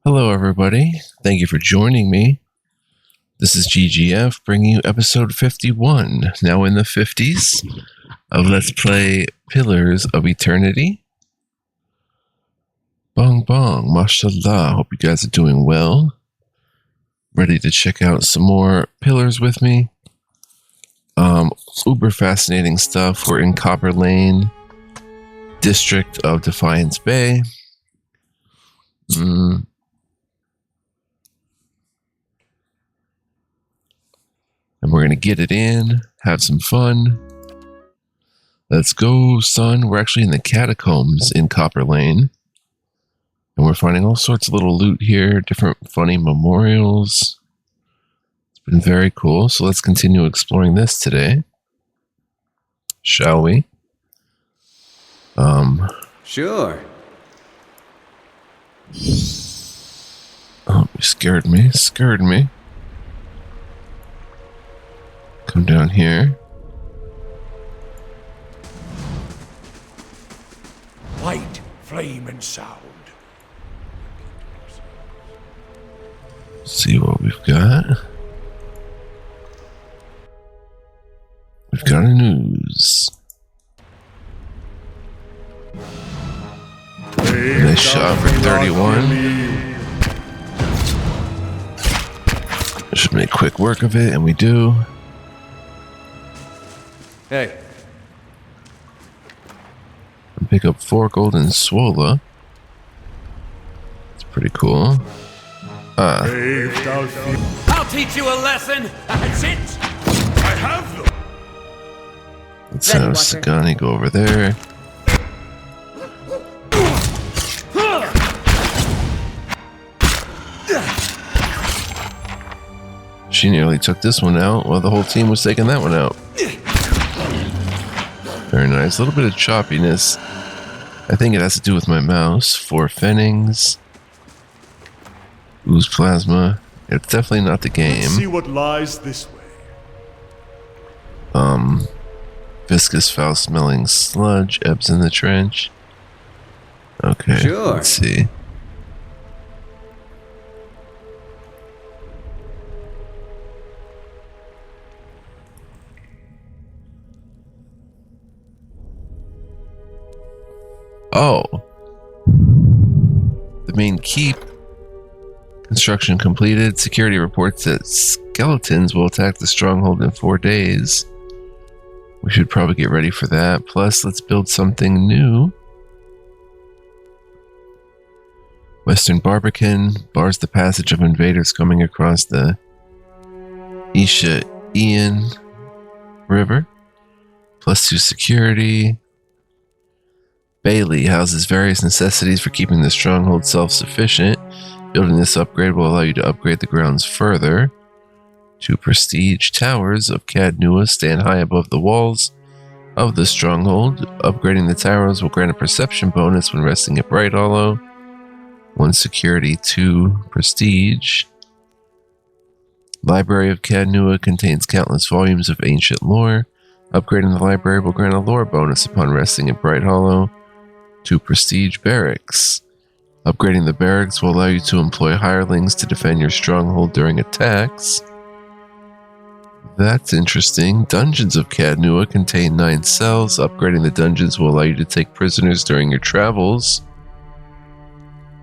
Hello, everybody. Thank you for joining me. This is GGF bringing you episode 51, now in the 50s, of Let's Play Pillars of Eternity. Bong bong, mashallah. Hope you guys are doing well. Ready to check out some more pillars with me. Uber fascinating stuff. We're in Copperlane, district of Defiance Bay. And we're going to get it in, have some fun. Let's go, son. We're actually in the catacombs in Copperlane. And we're finding all sorts of little loot here, different funny memorials. It's been very cool. So let's continue exploring this today. Shall we? Sure. Oh, you scared me. Come down here. Light, flame, and sound. See what we've got. We've got a news. Nice shot for 31. I should make quick work of it, and we do. Hey. And pick up 4 golden swola. It's pretty cool. I'll teach you a lesson. That's it. I have them. Let's have Sagani go over there. She nearly took this one out while the whole team was taking that one out. Very nice. A little bit of choppiness. I think it has to do with my mouse. 4 Fennings. Ooze plasma. It's definitely not the game. See what lies this way. Viscous foul smelling sludge ebbs in the trench. Okay. Sure. Let's see. Oh. The main keep. Construction completed. Security reports that skeletons will attack the stronghold in 4 days. We should probably get ready for that. Plus, let's build something new. Western Barbican bars the passage of invaders coming across the Isha Ian River. +2 security. Bailey houses various necessities for keeping the stronghold self-sufficient. Building this upgrade will allow you to upgrade the grounds further. 2 prestige towers of Caed Nua stand high above the walls of the stronghold. Upgrading the towers will grant a perception bonus when resting at Bright Hollow. 1 security, 2 prestige. Library of Caed Nua contains countless volumes of ancient lore. Upgrading the library will grant a lore bonus upon resting at Bright Hollow. 2 prestige barracks. Upgrading the barracks will allow you to employ hirelings to defend your stronghold during attacks. That's interesting. Dungeons of Caed Nua contain 9 cells. Upgrading the dungeons will allow you to take prisoners during your travels.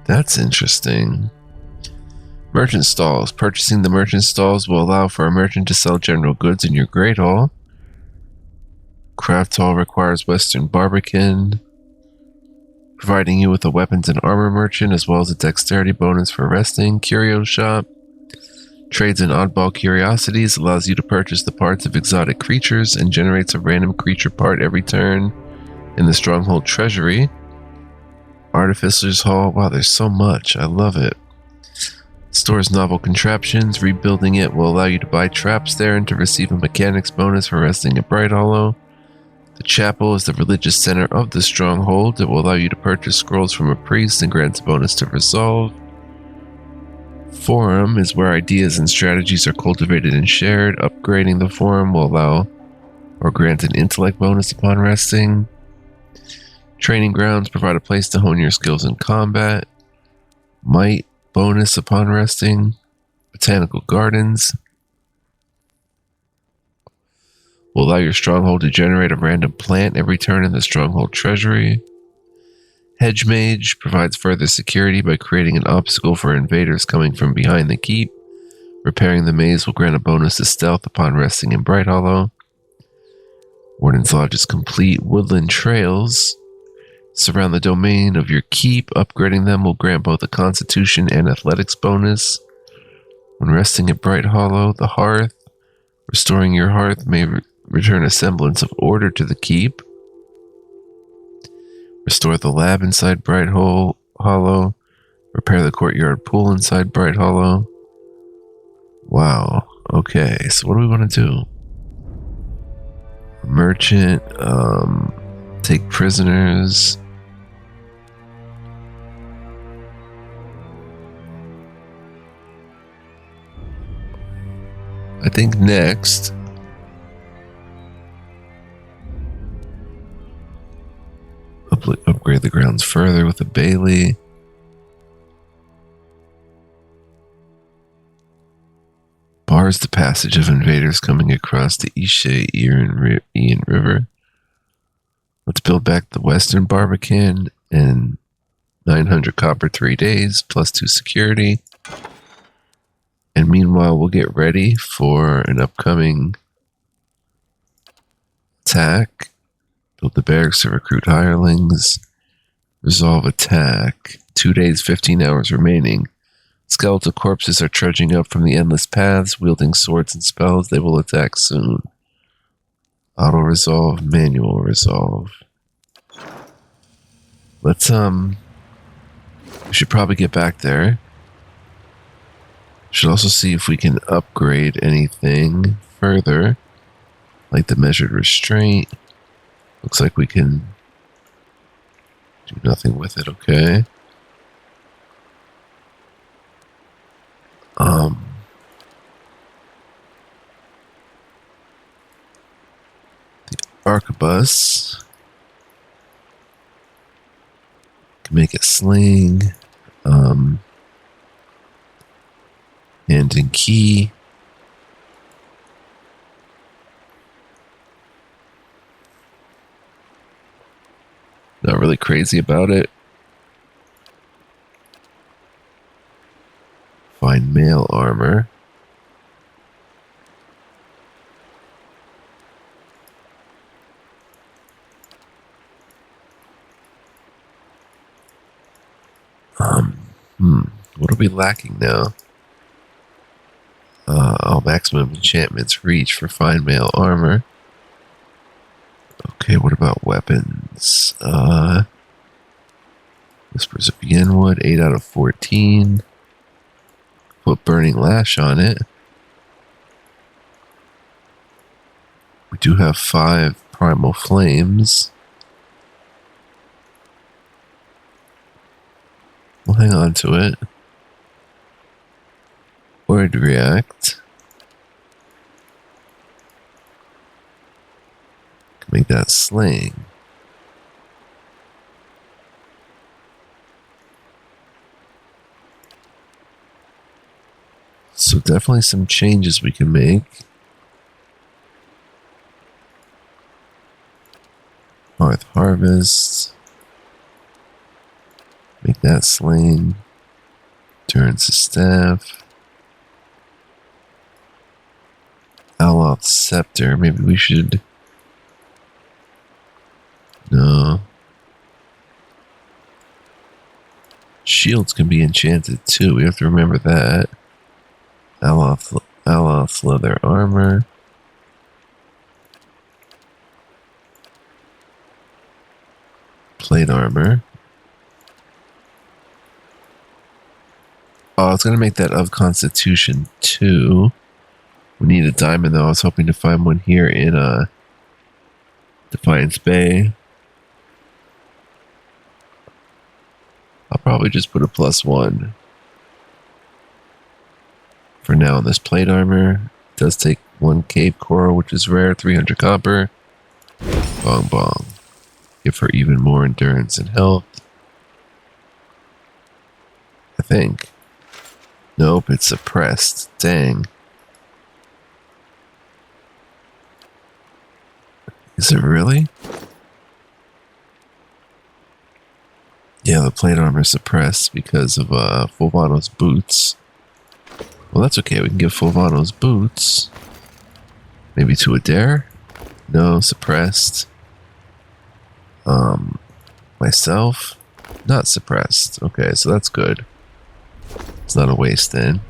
That's interesting. Merchant stalls. Purchasing the merchant stalls will allow for a merchant to sell general goods in your Great Hall. Craft Hall requires Western Barbican, providing you with a weapons and armor merchant as well as a dexterity bonus for resting. Curio shop. Trades in oddball curiosities, allows you to purchase the parts of exotic creatures and generates a random creature part every turn in the Stronghold Treasury. Artificer's Hall. Wow, there's so much. I love it. Stores novel contraptions. Rebuilding it will allow you to buy traps there and to receive a mechanics bonus for resting at Bright Hollow. The chapel is the religious center of the stronghold. It will allow you to purchase scrolls from a priest and grants a bonus to resolve. Forum is where ideas and strategies are cultivated and shared. Upgrading the forum will allow or grant an intellect bonus upon resting. Training grounds provide a place to hone your skills in combat. Might bonus upon resting. Botanical gardens will allow your stronghold to generate a random plant every turn in the stronghold treasury. Hedge Mage provides further security by creating an obstacle for invaders coming from behind the keep. Repairing the maze will grant a bonus to stealth upon resting in Bright Hollow. Warden's Lodge is complete. Woodland Trails surround the domain of your keep. Upgrading them will grant both a Constitution and Athletics bonus. When resting at Bright Hollow, the Hearth. Restoring your hearth may return a semblance of order to the keep. Restore the lab inside Bright Hollow. Repair the courtyard pool inside Bright Hollow. Wow. Okay, so what do we want to do? Merchant, take prisoners. I think next upgrade the grounds further with a Bailey. Bars the passage of invaders coming across the Ishe Ian River. Let's build back the Western Barbican and 900 copper 3 days plus 2 security. And meanwhile, we'll get ready for an upcoming attack. Build the barracks to recruit hirelings. Resolve attack. 2 days, 15 hours remaining. Skeletal corpses are trudging up from the endless paths, wielding swords and spells. They will attack soon. Auto resolve, manual resolve. Let's, we should probably get back there. Should also see if we can upgrade anything further, like the measured restraint. Looks like we can do nothing with it, okay. The arquebus can make a sling. Hand and key. Not really crazy about it. Find mail armor. What are we lacking now? Maximum enchantments reach for fine mail armor. Okay, what about weapons? Whispers of Yenwood, 8 out of 14. Put Burning Lash on it. We do have 5 Primal Flames. We'll hang on to it. Word React. Can make that slaying. So definitely some changes we can make. Hearth Harvest. Make that slaying. Turns to staff. Aloth Scepter. Maybe we should... No. Shields can be enchanted too. We have to remember that. Aloth Leather Armor. Plate Armor. Oh, I was going to make that of Constitution too. We need a diamond though. I was hoping to find one here in Defiance Bay. I'll probably just put a +1 for now on this plate armor. It does take 1 cave coral, which is rare, 300 copper. Bong bong. Give her even more endurance and health. I think. Nope, it's suppressed. Dang. Is it really? Yeah, the plate armor is suppressed because of Fulvano's boots. Well, that's okay. We can give Fulvano's boots. Maybe to Adair? No, suppressed. Myself? Not suppressed. Okay, so that's good. It's not a waste then.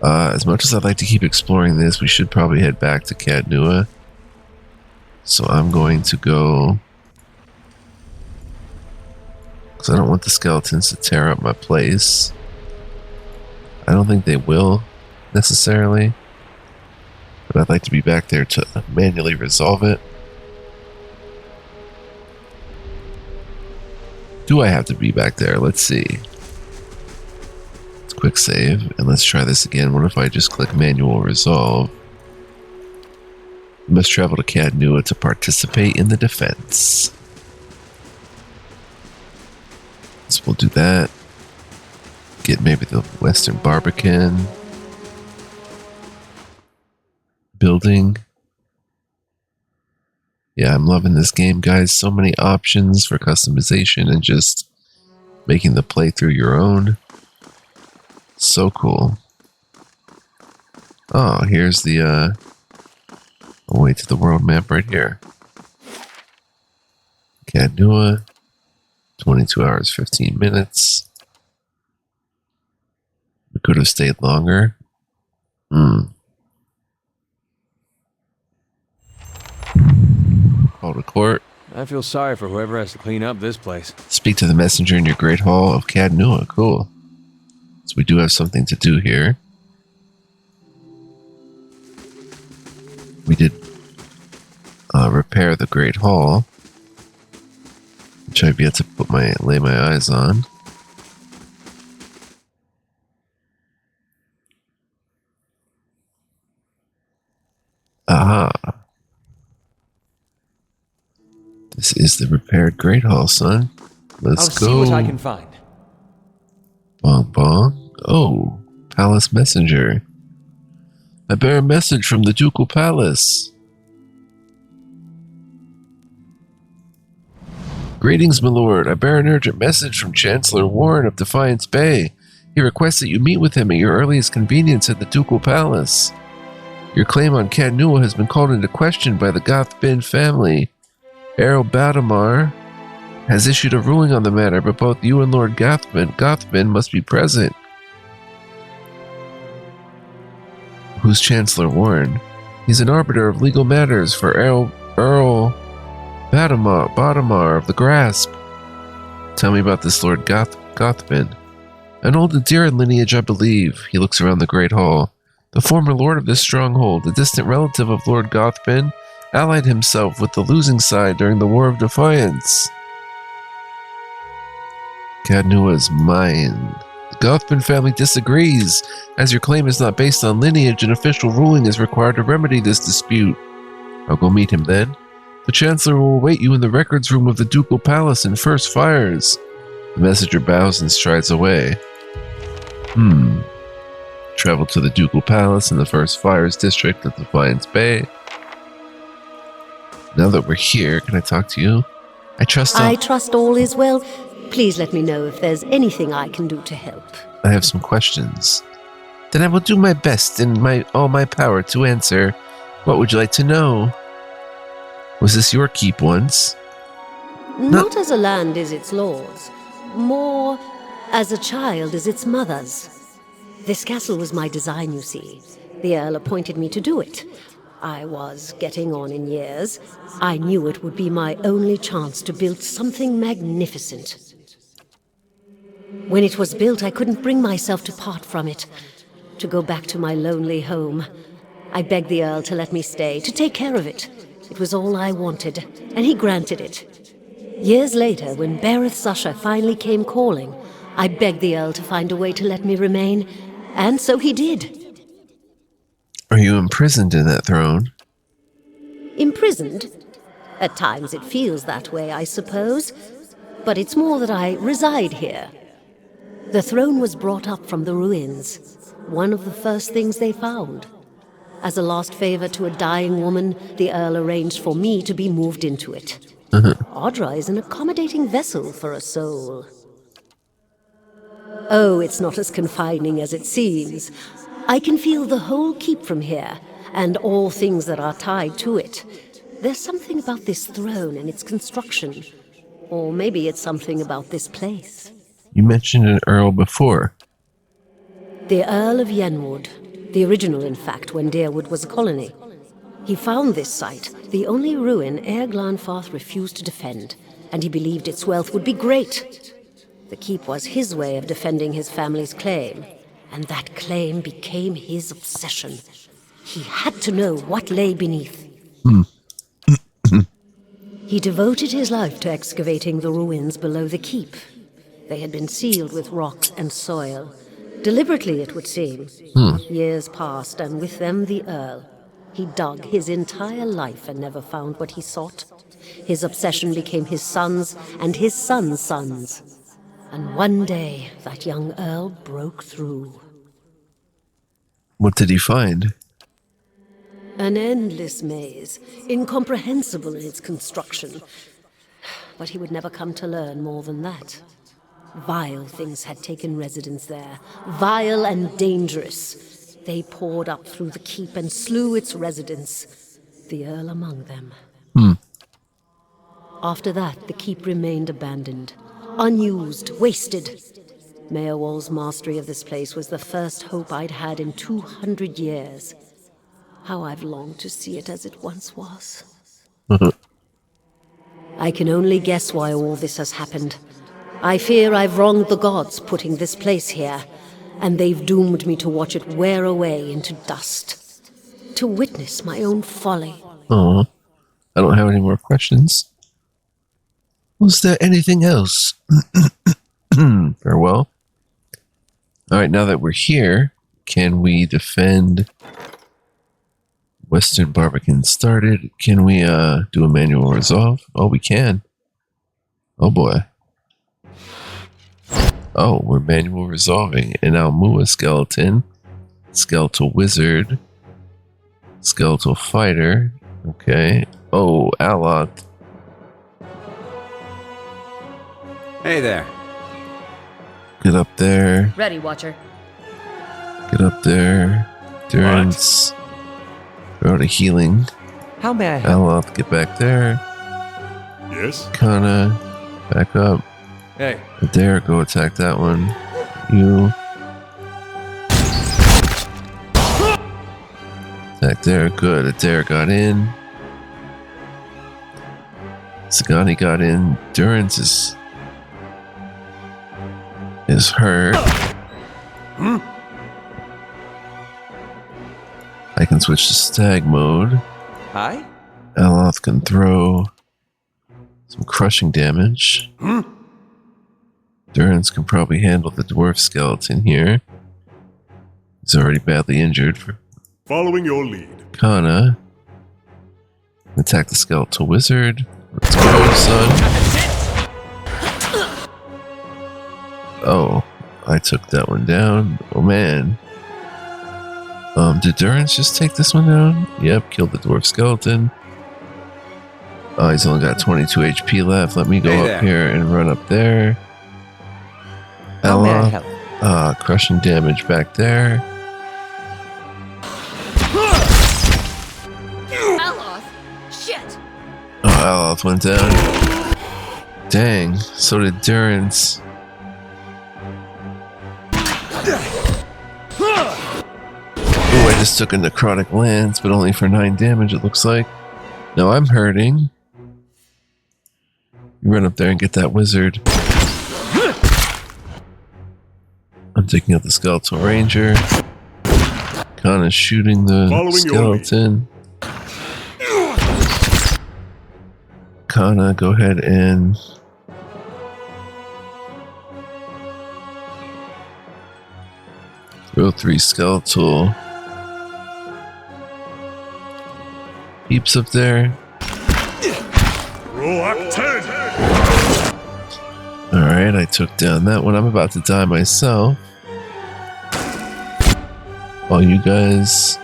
As much as I'd like to keep exploring this, we should probably head back to Caed Nua. So I'm going to go... because I don't want the skeletons to tear up my place. I don't think they will, necessarily. But I'd like to be back there to manually resolve it. Do I have to be back there? Let's see. Let's quick save, and let's try this again. What if I just click manual resolve? You must travel to Caed Nua to participate in the defense. So we'll do that. Get maybe the Western Barbican. Building. Yeah, I'm loving this game, guys. So many options for customization and just making the playthrough your own. So cool. Oh, here's the way to the world map right here. Caed Nua. 22 hours, 15 minutes. We could have stayed longer. Call to court. I feel sorry for whoever has to clean up this place. Speak to the messenger in your great hall of Caed Nua. Cool. So we do have something to do here. We did repair the great hall, which I've yet to lay my eyes on. Aha. This is the repaired Great Hall, son. Let's go. I'll see what I can find. Bong bong. Oh, Palace Messenger. I bear a message from the Ducal Palace. Greetings, my lord. I bear an urgent message from Chancellor Warren of Defiance Bay. He requests that you meet with him at your earliest convenience at the Ducal Palace. Your claim on Caed Nua has been called into question by the Gothbin family. Errol Badamar has issued a ruling on the matter, but both you and Lord Gothbin must be present. Who's Chancellor Warren? He's an arbiter of legal matters for Earl Badamar of the Grasp. Tell me about this Lord Gothbin. An old Adiran lineage, I believe. He looks around the Great Hall. The former lord of this stronghold, a distant relative of Lord Gothbin, allied himself with the losing side during the War of Defiance. Caed Nua is mine. The Gothbin family disagrees. As your claim is not based on lineage, an official ruling is required to remedy this dispute. I'll go meet him then. The Chancellor will await you in the records room of the Ducal Palace in First Fires. The messenger bows and strides away. Travel to the Ducal Palace in the First Fires district of Defiance Bay. Now that we're here, can I talk to you? I trust all is well. Please let me know if there's anything I can do to help. I have some questions. Then I will do my best in all my power to answer. What would you like to know? Was this your keep once? Not as a land is its lord's. More as a child is its mother's. This castle was my design, you see. The Earl appointed me to do it. I was getting on in years. I knew it would be my only chance to build something magnificent. When it was built, I couldn't bring myself to part from it, to go back to my lonely home. I begged the Earl to let me stay, to take care of it. It was all I wanted, and he granted it. Years later, when Bereth's usher finally came calling, I begged the Earl to find a way to let me remain, and so he did. Are you imprisoned in that throne? Imprisoned? At times it feels that way, I suppose. But it's more that I reside here. The throne was brought up from the ruins, one of the first things they found. As a last favor to a dying woman, the Earl arranged for me to be moved into it. Audra is an accommodating vessel for a soul. Oh, it's not as confining as it seems. I can feel the whole keep from here, and all things that are tied to it. There's something about this throne and its construction. Or maybe it's something about this place. You mentioned an earl before. The Earl of Yenwood. The original, in fact, when Deerwood was a colony. He found this site, the only ruin Ere Glanfarth refused to defend, and he believed its wealth would be great. The keep was his way of defending his family's claim, and that claim became his obsession. He had to know what lay beneath. He devoted his life to excavating the ruins below the keep. They had been sealed with rock and soil. Deliberately, it would seem. Years passed, and with them the Earl. He dug his entire life and never found what he sought. His obsession became his sons and his sons' sons. And one day, that young Earl broke through. What did he find? An endless maze, incomprehensible in its construction. But he would never come to learn more than that. Vile things had taken residence there, vile and dangerous. They poured up through the keep and slew its residents, the Earl among them. After that, the keep remained abandoned, unused, wasted. Meowall's mastery of this place was the first hope I'd had in 200 years. How I've longed to see it as it once was. I can only guess why all this has happened. I fear I've wronged the gods putting this place here, and they've doomed me to watch it wear away into dust. To witness my own folly. Oh, I don't have any more questions. Was there anything else? Farewell. Alright, now that we're here, can we defend Western Barbican started? Can we do a manual resolve? Oh, we can. Oh boy. Oh, we're manual resolving an Almua skeleton, skeletal wizard, skeletal fighter. Okay. Oh, Alot. Hey there. Get up there. Ready, Watcher. Get up there. Durance. Throw out a healing. How may I help? Alot, get back there. Yes? Kana, back up. Hey. Adair, go attack that one. You. Attack there, good. Adair got in. Sagani got in. Durance is hurt. I can switch to stag mode. Hi? Aloth can throw some crushing damage. Durance can probably handle the dwarf skeleton here. He's already badly injured. Following your lead. Kana. Attack the skeletal wizard. Let's go, son. Oh, I took that one down. Oh, man. Did Durance just take this one down? Yep, killed the dwarf skeleton. Oh, he's only got 22 HP left. Let me go up here and run up there. How may I help? Crushing damage back there. Aloth! Shit! Oh, Aloth went down. Dang, so did Durance. Ooh, I just took a necrotic lance, but only for 9 damage, it looks like. No, I'm hurting. You run up there and get that wizard. I'm taking out the skeletal ranger. Kana's shooting the skeleton. Kana, go ahead and throw 3 skeletal peeps up there. Roll up 10. Alright. Alright, I took down that one. I'm about to die myself. While you guys...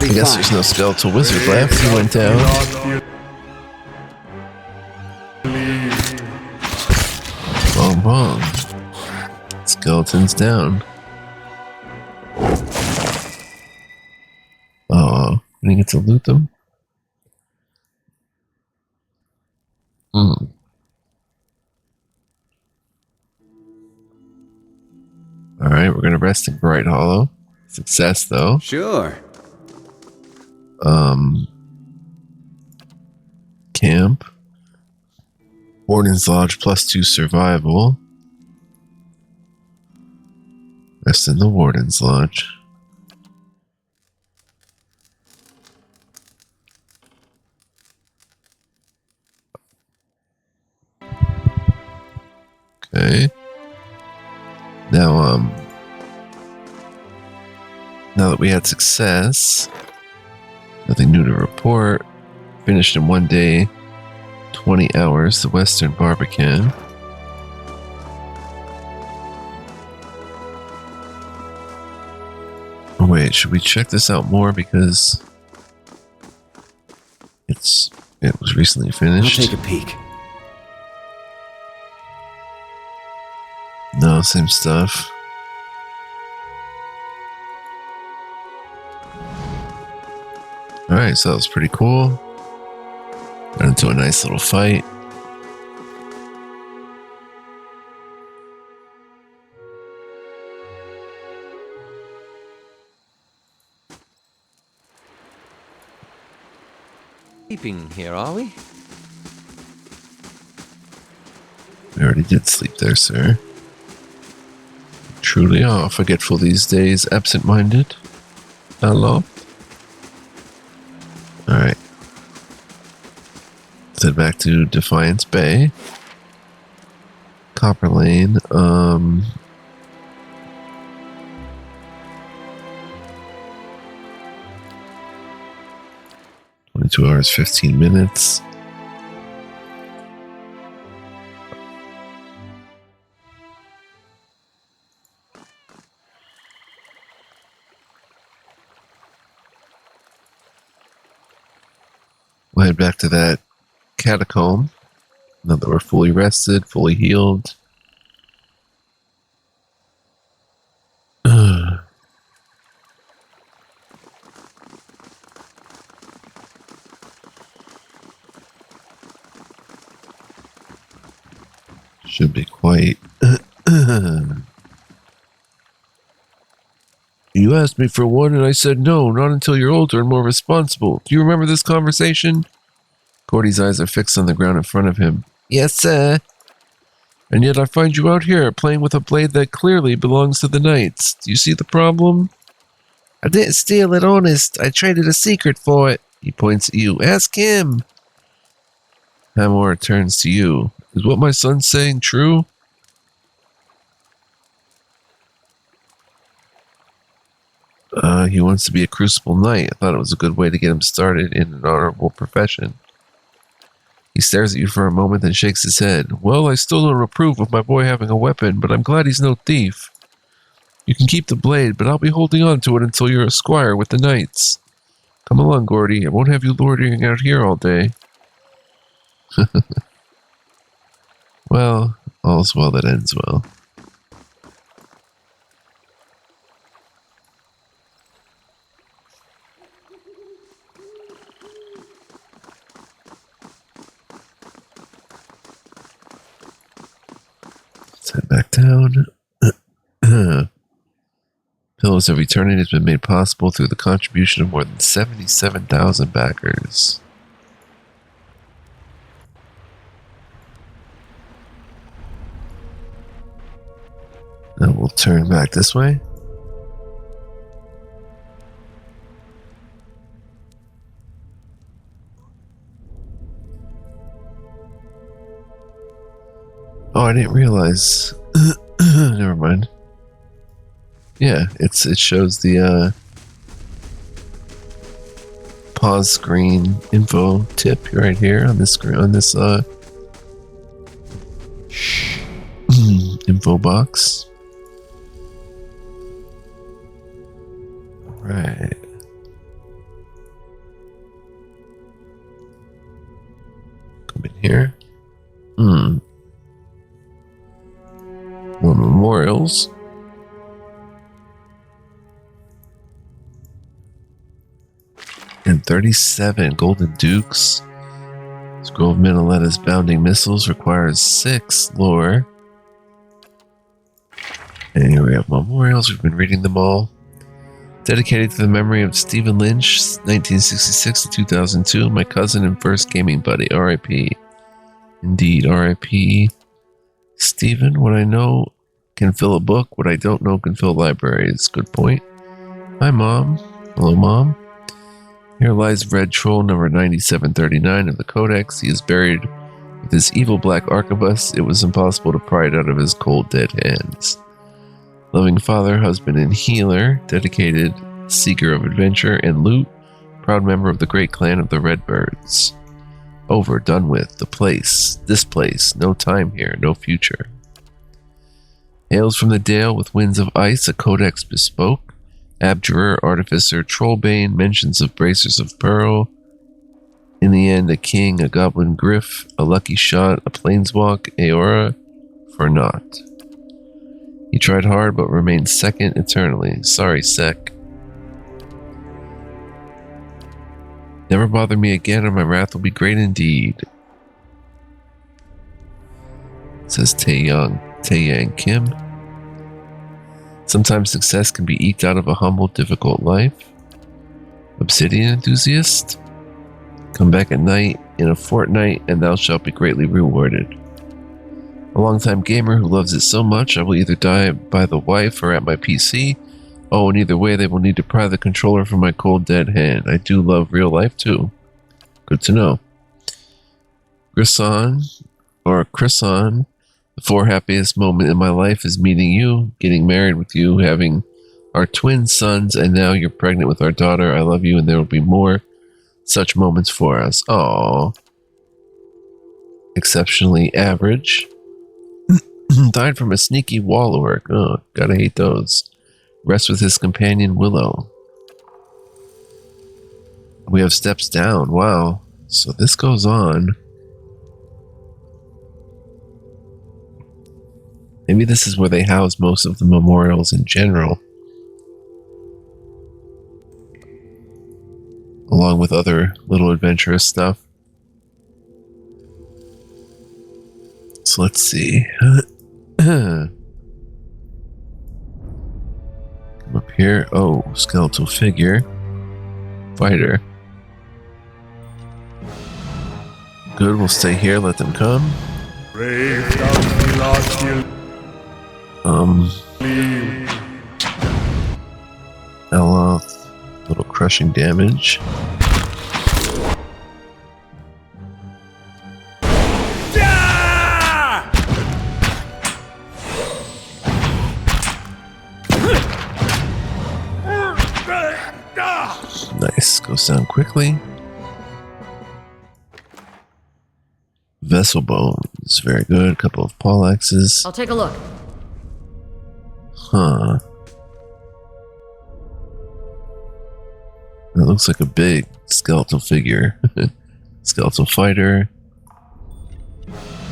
I guess there's no skeletal wizard left. He went down. Boom, boom. Skeleton's down. Oh, I didn't get to loot them? Alright, we're gonna rest in Bright Hollow. Success, though. Sure. Camp. Warden's Lodge +2 survival. Rest in the Warden's Lodge. Okay. Now that we had success, nothing new to report. Finished in 1 day, 20 hours, the Western Barbican. Oh wait, should we check this out more because it was recently finished? I'll take a peek. No, same stuff. Alright, so that was pretty cool. Got into a nice little fight. Sleeping here, are we? We already did sleep there, sir. Truly are forgetful these days, absent-minded. Hello? Alright. Let's head back to Defiance Bay. Copperlane, 22 hours, 15 minutes. We'll head back to that catacomb. Now that we're fully rested, fully healed. Should be quite... You asked me for one and I said no, not until you're older and more responsible. Do you remember this conversation? Gordy's eyes are fixed on the ground in front of him. Yes, sir. And yet I find you out here, playing with a blade that clearly belongs to the knights. Do you see the problem? I didn't steal it, honest. I traded a secret for it. He points at you. Ask him. Hamor turns to you. Is what my son's saying true? He wants to be a Crucible Knight. I thought it was a good way to get him started in an honorable profession. He stares at you for a moment, then shakes his head. Well, I still don't approve of my boy having a weapon, but I'm glad he's no thief. You can keep the blade, but I'll be holding on to it until you're a squire with the knights. Come along, Gordy. I won't have you loitering out here all day. Well, all's well that ends well. Let's head back down. Pillars of Eternity has been made possible through the contribution of more than 77,000 backers. Now we'll turn back this way. Oh, I didn't realize. Never mind. Yeah, it shows the pause screen info tip right here on this screen, on this Info box. Right. Come in here. More memorials. And 37 golden dukes. Scroll of Minoleta's bounding missiles requires 6 lore. And here we have memorials. We've been reading them all. Dedicated to the memory of Stephen Lynch, 1966 to 2002, my cousin and first gaming buddy. R.I.P. Indeed, R.I.P. Stephen, what I know can fill a book. What I don't know can fill libraries. Good point. Hi, Mom. Hello, Mom. Here lies Red Troll number 9739 of the Codex. He is buried with his evil black arquebus. It was impossible to pry it out of his cold, dead hands. Loving father, husband, and healer, dedicated seeker of adventure and loot, proud member of the great clan of the Redbirds. Over, done with, the place, this place, no time here, no future. Hails from the Dale with winds of ice, a codex bespoke. Abjurer, artificer, trollbane, mentions of bracers of pearl. In the end, a king, a goblin griff, a lucky shot, a planeswalk, Aora, for naught. He tried hard, but remained second eternally. Sorry, Sec. Never bother me again, or my wrath will be great indeed. Says Taeyang Kim. Sometimes success can be eked out of a humble, difficult life. Obsidian enthusiast. Come back at night in a fortnight, and thou shalt be greatly rewarded. A longtime gamer who loves it so much, I will either die by the wife or at my PC. Oh, and either way, they will need to pry the controller from my cold, dead hand. I do love real life, too. Good to know. Chryson, the 4 happiest moment in my life is meeting you, getting married with you, having our twin sons, and now you're pregnant with our daughter. I love you, and there will be more such moments for us. Aww. Exceptionally average. Died from a sneaky wall orc. Oh, gotta hate those. Rests with his companion Willow. We have steps down. Wow. So this goes on. Maybe this is where they house most of the memorials in general. Along with other little adventurous stuff. So let's see. Come up here. Oh, skeletal figure. Fighter. Good, we'll stay here, let them come. Eloth, little crushing damage. Nice, goes down quickly. Vessel bones, very good. A couple of poleaxes. I'll take a look. Huh. That looks like a big skeletal figure. Skeletal fighter.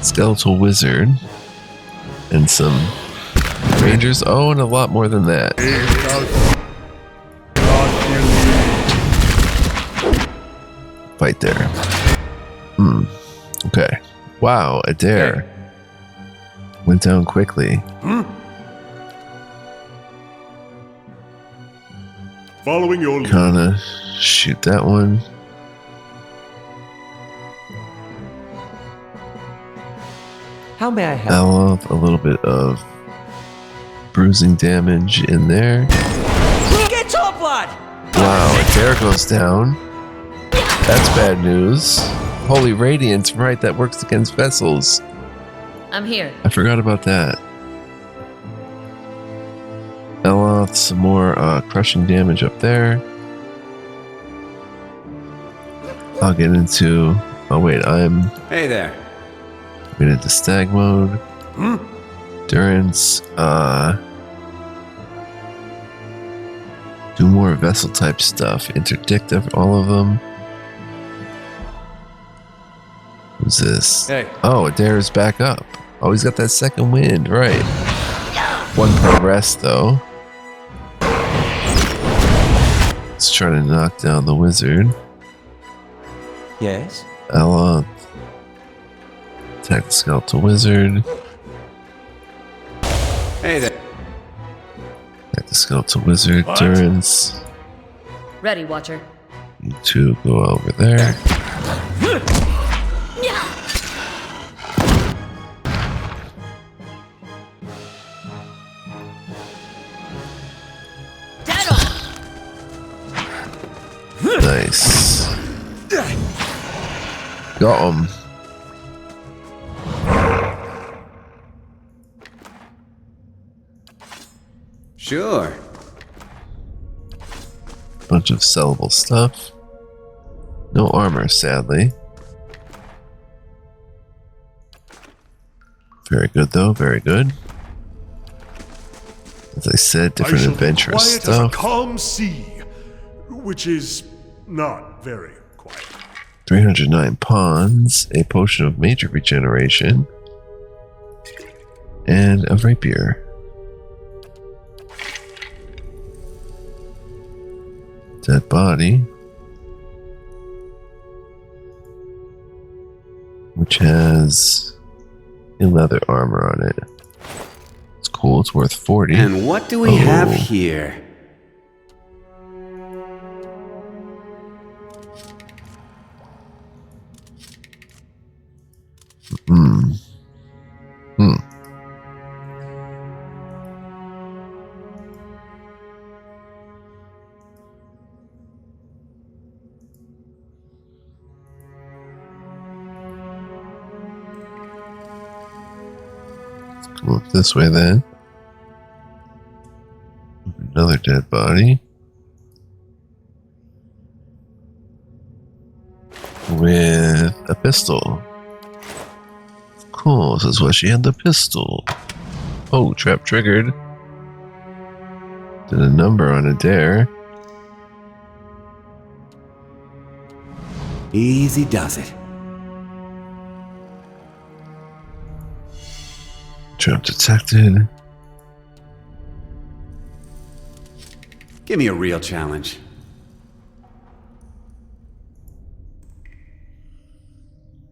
Skeletal wizard. And some rangers. Oh, and a lot more than that. Fight there. Okay. Wow, a dare. Went down quickly. Following your lead. Kinda shoot that one. How may I help? Eloth, a little bit of bruising damage in there. Get your blood! Wow, a dare goes down. That's bad news. Holy Radiance, right, that works against vessels. I'm here. I forgot about that. Eloth, some more crushing damage up there. I'll get into... Oh wait, I'm... Hey there. Get into stag mode. Endurance. Do more vessel type stuff. Interdict all of them. Who's this? Hey. Oh, Adair's back up. Oh, he's got that second wind, right. One per rest, though. Let's try to knock down the wizard. Yes? Ella. Attack the skeletal wizard. Hey there. Attack the skeletal wizard. What? Durance. Ready, Watcher. You two go over there. Nice. Got him. Sure. Bunch of sellable stuff. No armor, sadly. Very good, though. Very good. As I said, different I shall be adventurous quiet as a stuff. calm sea, which is not very quiet. 309 pawns, a potion of major regeneration, and a rapier. Dead body, which has a leather armor on it. It's cool, it's worth 40. And what do we have here? Go up this way then. Another dead body. With a pistol. Cool, this is why she had the pistol. Oh, trap triggered. Did a number on a dare. Easy does it. Trap detected. Give me a real challenge.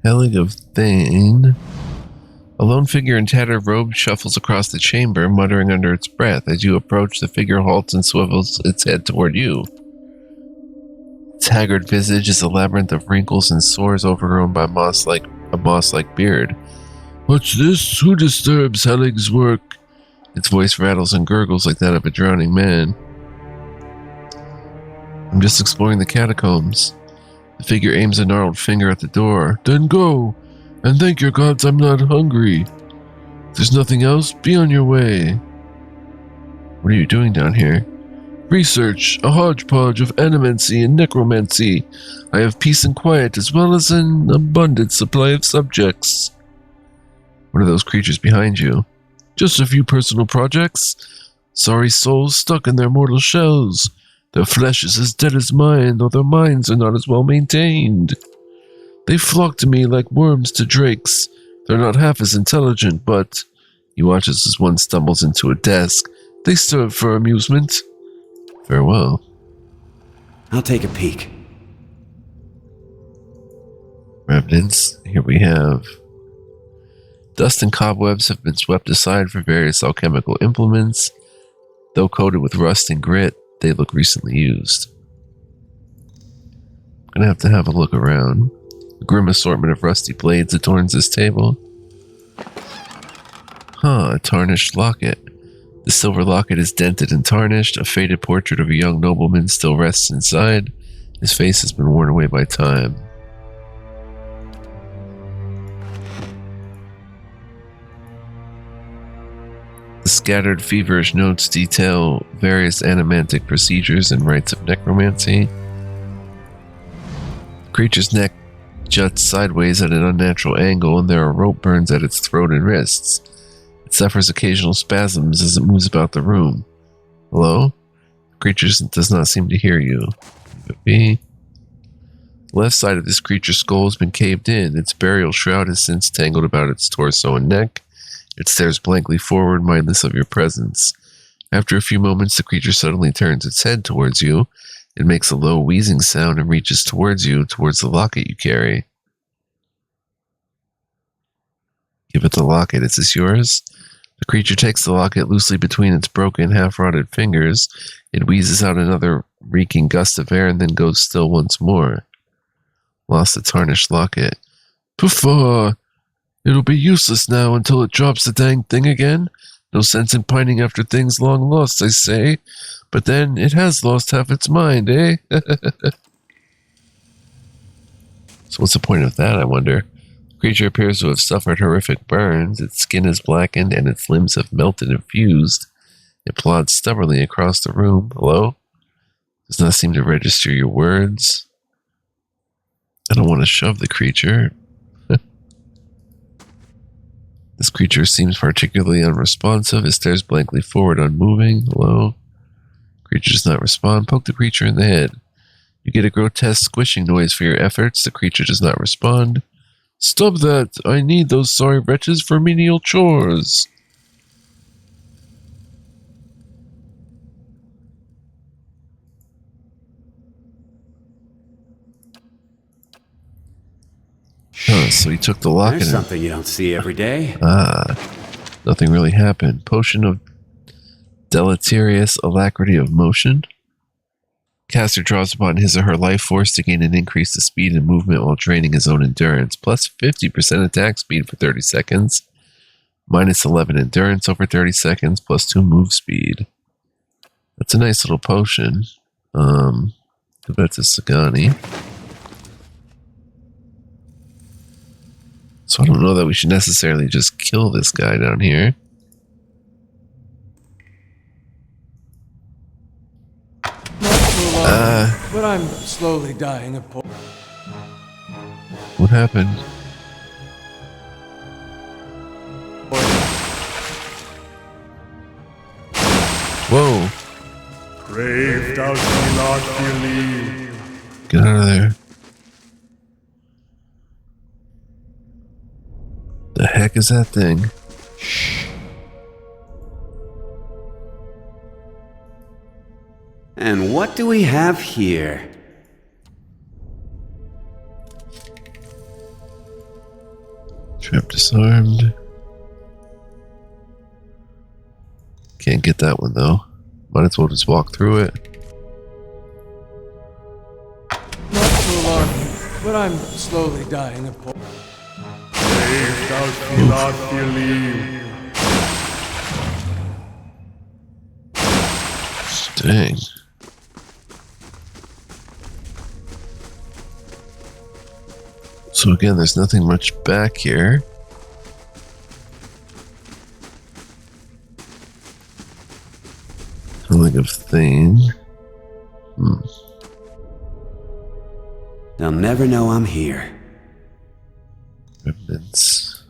Helig of Thane. A lone figure in tattered robes shuffles across the chamber, muttering under its breath. As you approach, the figure halts and swivels its head toward you. Its haggard visage is a labyrinth of wrinkles and sores overgrown by a moss-like beard. What's this? Who disturbs Helig's work? Its voice rattles and gurgles like that of a drowning man. I'm just exploring the catacombs. The figure aims a gnarled finger at the door. Then go, and thank your gods I'm not hungry. If there's nothing else, be on your way. What are you doing down here? Research, a hodgepodge of animancy and necromancy. I have peace and quiet as well as an abundant supply of subjects. What are those creatures behind you? Just a few personal projects. Sorry souls stuck in their mortal shells. Their flesh is as dead as mine, though their minds are not as well maintained. They flock to me like worms to drakes. They're not half as intelligent, but... He watches as one stumbles into a desk. They serve for amusement. Farewell. I'll take a peek. Revenants. Here we have... Dust and cobwebs have been swept aside for various alchemical implements. Though coated with rust and grit, they look recently used. I'm gonna have a look around. A grim assortment of rusty blades adorns this table. A tarnished locket. The silver locket is dented and tarnished. A faded portrait of a young nobleman still rests inside. His face has been worn away by time. The scattered feverish notes detail various animantic procedures and rites of necromancy. The creature's neck juts sideways at an unnatural angle, and there are rope burns at its throat and wrists. It suffers occasional spasms as it moves about the room. Hello? The creature does not seem to hear you. Could be. The left side of this creature's skull has been caved in. Its burial shroud has since tangled about its torso and neck. It stares blankly forward, mindless of your presence. After a few moments, the creature suddenly turns its head towards you. It makes a low wheezing sound and reaches towards you, towards the locket you carry. Give it the locket. Is this yours? The creature takes the locket loosely between its broken, half-rotted fingers. It wheezes out another reeking gust of air and then goes still once more. Lost the tarnished locket. Puffa! It'll be useless now until it drops the dang thing again. No sense in pining after things long lost, I say. But then it has lost half its mind, eh? So what's the point of that, I wonder? The creature appears to have suffered horrific burns. Its skin is blackened and its limbs have melted and fused. It plods stubbornly across the room. Hello? Does not seem to register your words. I don't want to shove the creature. This creature seems particularly unresponsive. It stares blankly forward, unmoving. Hello? Creature does not respond. Poke the creature in the head. You get a grotesque squishing noise for your efforts. The creature does not respond. Stop that! I need those sorry wretches for menial chores. Huh, so he took the locket. There's something you don't see every day. Nothing really happened. Potion of deleterious alacrity of motion. Caster draws upon his or her life force to gain an increase to speed and movement while draining his own endurance. Plus 50% attack speed for 30 seconds. Minus 11 endurance over 30 seconds. Plus 2 move speed. That's a nice little potion. Give that to Sagani. So I don't know that we should necessarily just kill this guy down here. But I'm slowly dying of poison. What happened? Whoa! Brave thou shalt not believe. Get out of there. The heck is that thing? And what do we have here? Trap disarmed. Can't get that one though. Might as well just walk through it. Not to alarm you, but I'm slowly dying of poison. Brave thou shalt not believe. Dang. So again, there's nothing much back here. Don't think of thing. They'll never know I'm here. Remnants.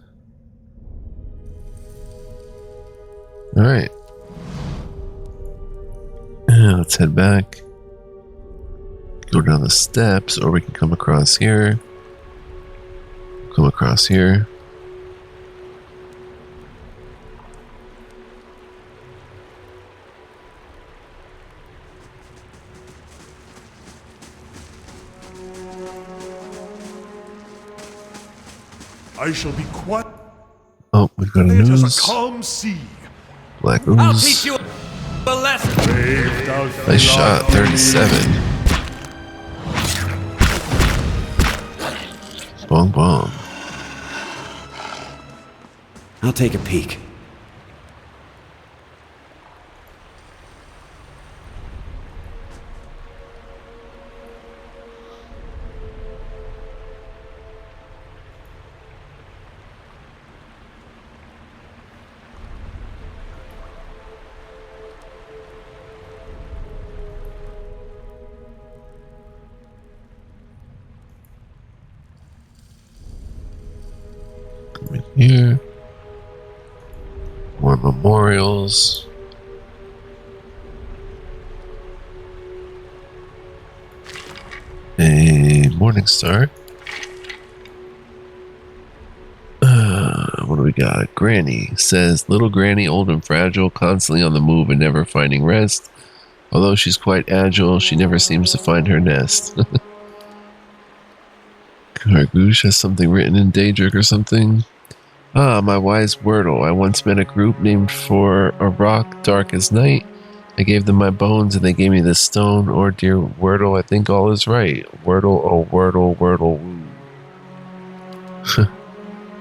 Alright. Let's head back. Go down the steps, or we can come across here. Come across here. I shall be quiet Oh, we've got a as a news. calm sea. Black I'll ooze. teach you a lesson. Brave thou shalt Nice shot, not believe. 37. Bong bong. I'll take a peek. Come in here. Memorials. A morning star. What do we got? Granny says, little Granny, old and fragile, constantly on the move and never finding rest. Although she's quite agile, she never seems to find her nest. Gargoosh has something written in Daedric or something. Ah, my wise Wordle. I once met a group named for a rock dark as night. I gave them my bones and they gave me this stone. Or, dear Wordle, I think all is right. Wordle, oh Wordle, Wordle, woo.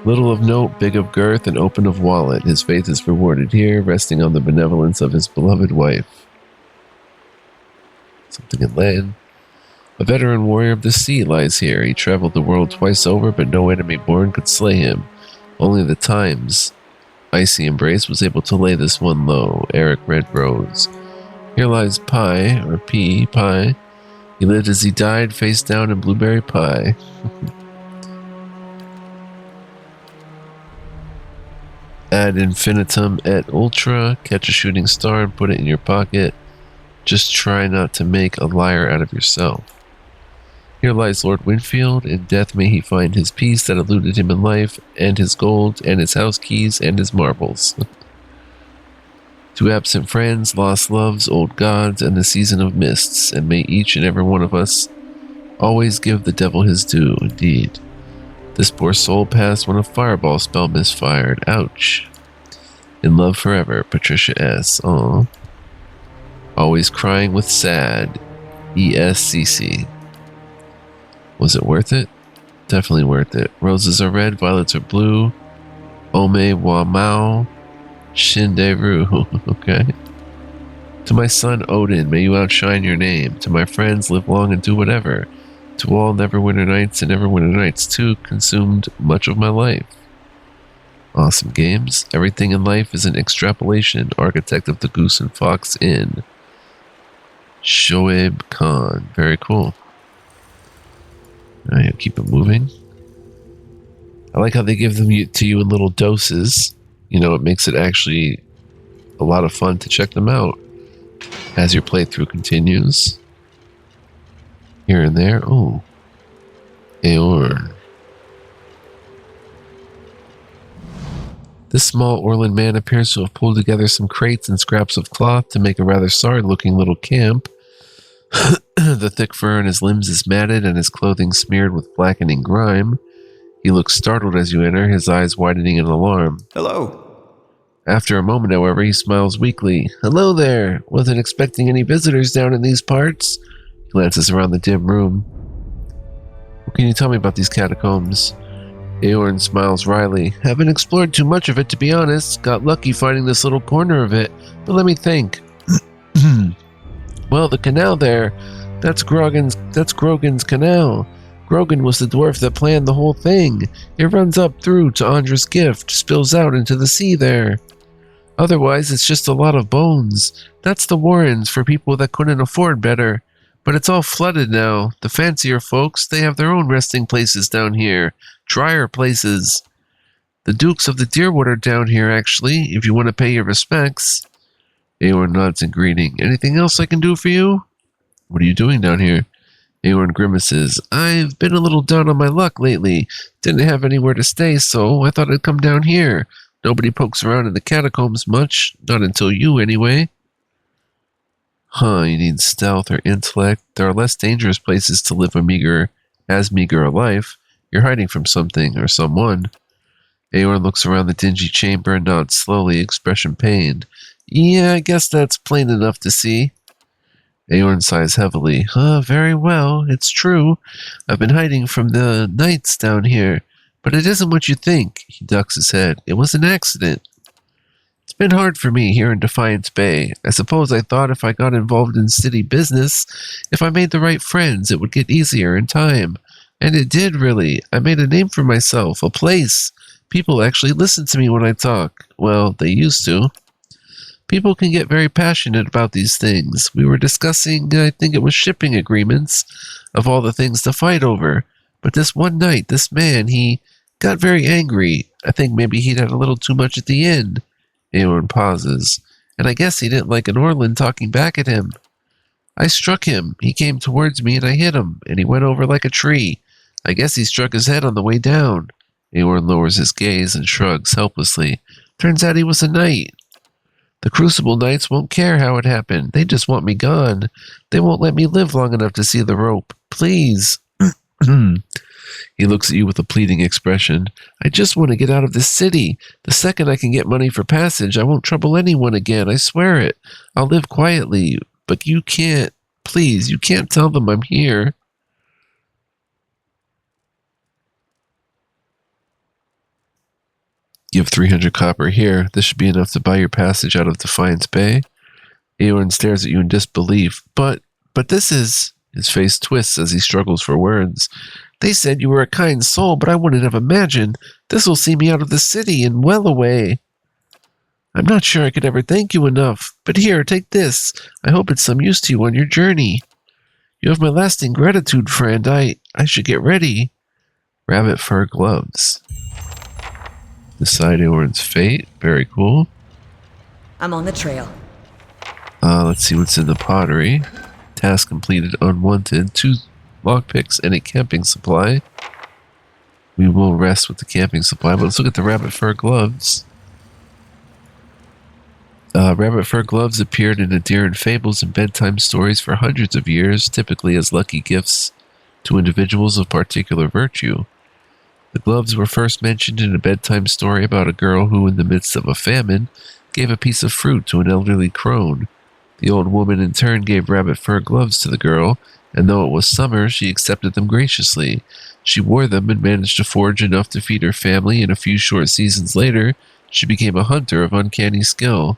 Little of note, big of girth, and open of wallet. His faith is rewarded here, resting on the benevolence of his beloved wife. Something in Latin. A veteran warrior of the sea lies here. He traveled the world twice over, but no enemy born could slay him. Only the time's icy embrace was able to lay this one low. Eric Redrose. Here lies Pie, or P, Pie. He lived as he died, face down in blueberry pie. Ad infinitum et ultra. Catch a shooting star and put it in your pocket. Just try not to make a liar out of yourself. Here lies Lord Winfield. In death may he find his peace that eluded him in life, and his gold, and his house keys, and his marbles. To absent friends, lost loves, old gods, and the season of mists, and may each and every one of us always give the devil his due, indeed. This poor soul passed when a fireball spell misfired. Ouch. In love forever, Patricia S. Aw. Always crying with sad. ESCC. Was it worth it? Definitely worth it. Roses are red, violets are blue. Ome wa mao. Shinderu. Okay. To my son Odin, may you outshine your name. To my friends, live long and do whatever. To all Neverwinter Nights and Neverwinter Nights 2 consumed much of my life. Awesome games. Everything in life is an extrapolation. Architect of the Goose and Fox Inn. Shoaib Khan. Very cool. Alright, keep it moving. I like how they give them to you in little doses. You know, it makes it actually a lot of fun to check them out as your playthrough continues. Here and there. Oh. Aeorn. This small Orland man appears to have pulled together some crates and scraps of cloth to make a rather sorry-looking little camp. The thick fur on his limbs is matted and his clothing smeared with blackening grime. He looks startled as you enter, his eyes widening in alarm. Hello. After a moment, however, he smiles weakly. Hello there. Wasn't expecting any visitors down in these parts. He glances around the dim room. What can you tell me about these catacombs? Aeorn smiles wryly. Haven't explored too much of it, to be honest. Got lucky finding this little corner of it. But let me think. Well, the canal there, that's Grogan's canal. Grogan was the dwarf that planned the whole thing. It runs up through to Andra's gift, spills out into the sea there. Otherwise, it's just a lot of bones. That's the Warrens for people that couldn't afford better. But it's all flooded now. The fancier folks, they have their own resting places down here. Drier places. The Dukes of the Deerwood are down here, actually, if you want to pay your respects. Aeorn nods in greeting. Anything else I can do for you? What are you doing down here? Aeorn grimaces. I've been a little down on my luck lately. Didn't have anywhere to stay, so I thought I'd come down here. Nobody pokes around in the catacombs much. Not until you, anyway. Huh, you need stealth or intellect. There are less dangerous places to live as meager a life. You're hiding from something or someone. Aeorn looks around the dingy chamber and nods slowly, expression pained. Yeah, I guess that's plain enough to see. Aeorn sighs heavily. Very well, it's true. I've been hiding from the knights down here, but it isn't what you think. He ducks his head. It was an accident. It's been hard for me here in Defiance Bay. I suppose I thought if I got involved in city business, if I made the right friends, it would get easier in time. And it did, really. I made a name for myself, a place. People actually listen to me when I talk. Well, they used to. People can get very passionate about these things. We were discussing, I think it was shipping agreements, of all the things to fight over. But this one night, this man, he got very angry. I think maybe he'd had a little too much at the end. Eowyn pauses. And I guess he didn't like an Orlin talking back at him. I struck him. He came towards me and I hit him, and he went over like a tree. I guess he struck his head on the way down. Eowyn lowers his gaze and shrugs helplessly. Turns out he was a knight. The Crucible Knights won't care how it happened. They just want me gone. They won't let me live long enough to see the rope. Please. He looks at you with a pleading expression. I just want to get out of this city. The second I can get money for passage, I won't trouble anyone again. I swear it. I'll live quietly. But you can't. Please, you can't tell them I'm here. You have 300 copper here. This should be enough to buy your passage out of Defiance Bay. Eowyn stares at you in disbelief. But this is... His face twists as he struggles for words. They said you were a kind soul, but I wouldn't have imagined. This will see me out of the city and well away. I'm not sure I could ever thank you enough. But here, take this. I hope it's some use to you on your journey. You have my lasting gratitude, friend. I should get ready. Rabbit fur gloves. Decide Eowyn's fate. Very cool. I'm on the trail. Let's see what's in the pottery. Task completed, unwanted. 2 lockpicks and a camping supply. We will rest with the camping supply, but let's look at the rabbit fur gloves. Rabbit fur gloves appeared in Adiran fables and bedtime stories for hundreds of years, typically as lucky gifts to individuals of particular virtue. The gloves were first mentioned in a bedtime story about a girl who, in the midst of a famine, gave a piece of fruit to an elderly crone. The old woman in turn gave rabbit fur gloves to the girl, and though it was summer, she accepted them graciously. She wore them and managed to forage enough to feed her family, and a few short seasons later, she became a hunter of uncanny skill.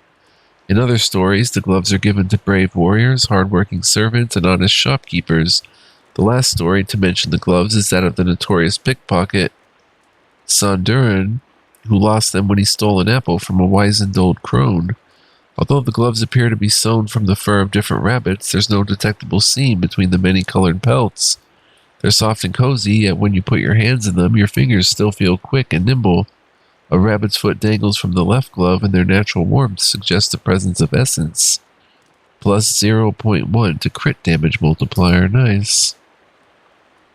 In other stories, the gloves are given to brave warriors, hard-working servants, and honest shopkeepers. The last story to mention the gloves is that of the notorious pickpocket Sondurin, who lost them when he stole an apple from a wizened old crone. Although the gloves appear to be sewn from the fur of different rabbits, there's no detectable seam between the many-colored pelts. They're soft and cozy, yet when you put your hands in them, your fingers still feel quick and nimble. A rabbit's foot dangles from the left glove, and their natural warmth suggests the presence of essence. Plus 0.1 to crit damage multiplier. Nice.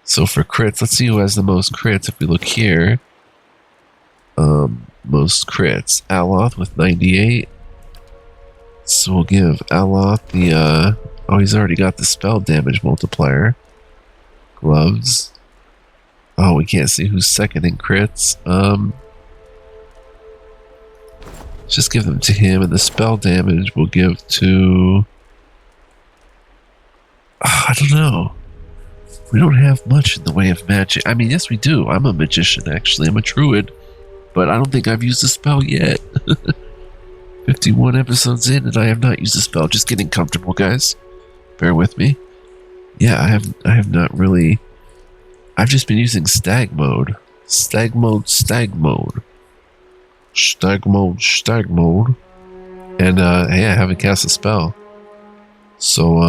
So for crits, let's see who has the most crits. If we look here, most crits. Aloth with 98. So we'll give Aloth the, oh, he's already got the spell damage multiplier. Gloves. Oh, we can't see who's second in crits. Just give them to him, and the spell damage we'll give to... I don't know. We don't have much in the way of magic. I mean, yes we do. I'm a magician, actually. I'm a druid. But I don't think I've used a spell yet. 51 episodes in, and I have not used a spell. Just getting comfortable, guys. Bear with me. Yeah, I have not really... I've just been using stag mode. Stag mode, stag mode. Stag mode, stag mode. And, hey, I haven't cast a spell. So,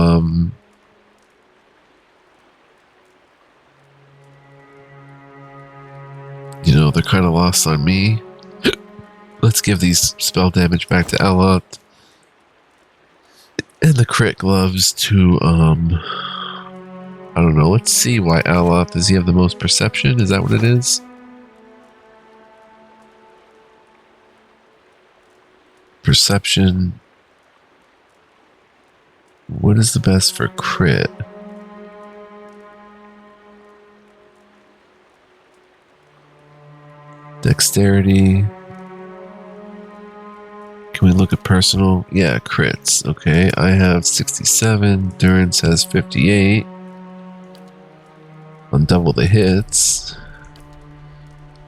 you know, they're kind of lost on me. Let's give these spell damage back to Aloth. And the crit gloves to, I don't know. Let's see why Aloth, does he have the most perception? Is that what it is? Perception. What is the best for crit? Dexterity. Can we look at personal? Yeah, crits. Okay, I have 67. Durance has 58. On double the hits.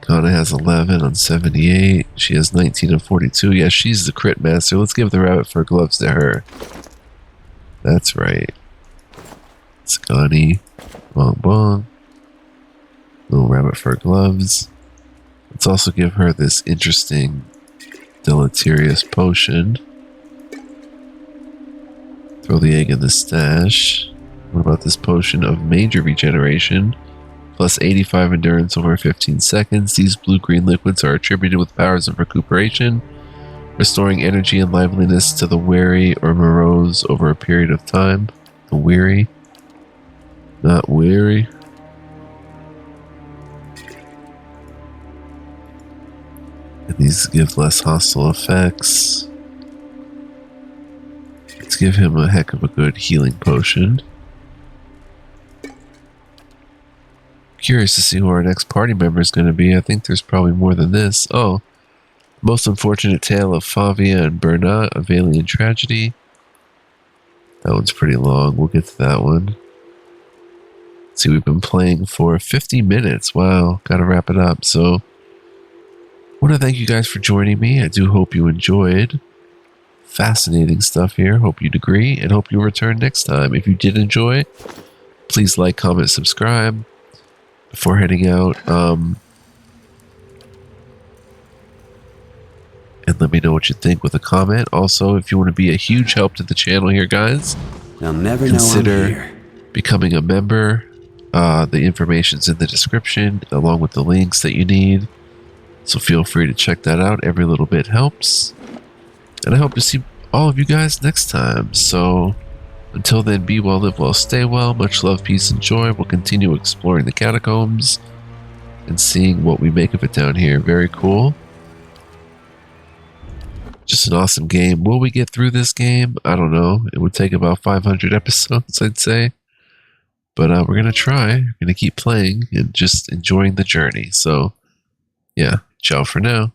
Kana has 11 on 78. She has 19 on 42. Yeah, she's the crit master. Let's give the rabbit fur gloves to her. That's right. Scotty. Bong bong. Little rabbit fur gloves. Let's also give her this interesting deleterious potion. Throw the egg in the stash. What about this potion of major regeneration? Plus 85 endurance over 15 seconds. These blue-green liquids are attributed with powers of recuperation. Restoring energy and liveliness to the weary or morose over a period of time. The weary. Not weary. And these give less hostile effects. Let's give him a heck of a good healing potion. Curious to see who our next party member is going to be. I think there's probably more than this. Oh, most unfortunate tale of Favia and Bernat, a Valiant tragedy. That one's pretty long. We'll get to that one. See, we've been playing for 50 minutes. Wow, gotta wrap it up. So, I want to thank you guys for joining me. I do hope you enjoyed. Fascinating stuff here. Hope you'd agree, and hope you'll return next time. If you did enjoy, please like, comment, subscribe. Before heading out, and let me know what you think with a comment. Also, if you want to be a huge help to the channel here, guys, They'll never consider know I'm here. becoming a member. The information's in the description, along with the links that you need. So feel free to check that out. Every little bit helps. And I hope to see all of you guys next time. So until then, be well, live well, stay well. Much love, peace, and joy. We'll continue exploring the catacombs and seeing what we make of it down here. Very cool. Just an awesome game. Will we get through this game? I don't know. It would take about 500 episodes, I'd say. But we're going to try. We're going to keep playing and just enjoying the journey. So, yeah. Ciao for now.